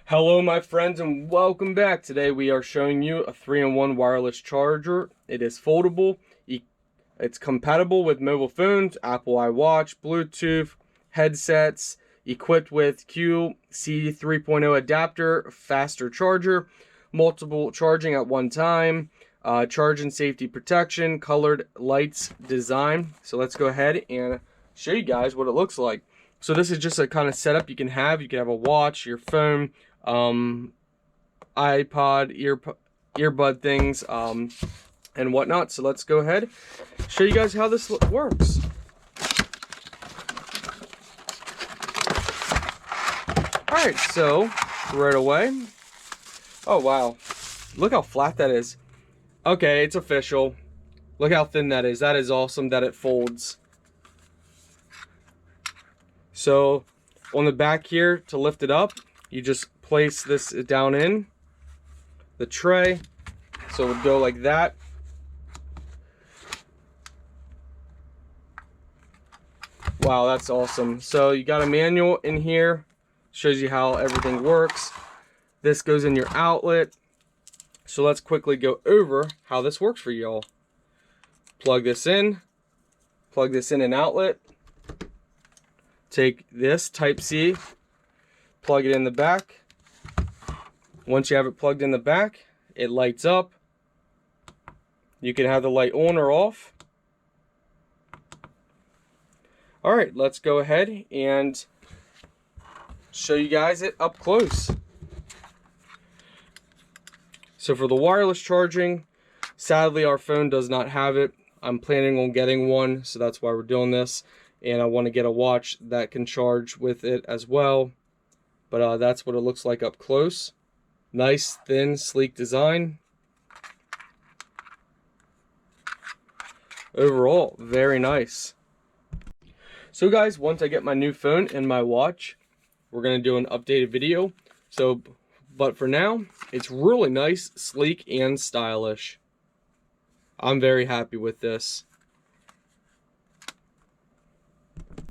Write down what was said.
Hello my friends and welcome back. Today we are showing you a 3-in-1 wireless charger. It is foldable. It's compatible with mobile phones, Apple iWatch, Bluetooth, headsets, equipped with QC 3.0 adapter, faster charger, multiple charging at one time, charge and safety protection, colored lights design. So let's go ahead and show you guys what it looks like. So this is just a kind of setup you can have. You can have a watch, your phone, iPod, earbud things, and whatnot. So let's go ahead, show you guys how this works. Alright, so right away. Oh wow, look how flat that is. Okay, it's official. Look how thin that is. That is awesome that it folds. So on the back here, to lift it up, you just place this down in the tray. So it would go like that. Wow, that's awesome. So you got a manual in here, shows you how everything works. This goes in your outlet. So let's quickly go over how this works for y'all. Plug this in an outlet. Take this Type-C, plug it in the back. Once you have it plugged in the back, it lights up. You can have the light on or off. Alright, let's go ahead and show you guys it up close. So for the wireless charging, sadly our phone does not have it. I'm planning on getting one, so that's why we're doing this. And I want to get a watch that can charge with it as well. But that's what it looks like up close. Nice, thin, sleek design. Overall, very nice. So guys, once I get my new phone and my watch, we're going to do an updated video. But for now, it's really nice, sleek, and stylish. I'm very happy with this.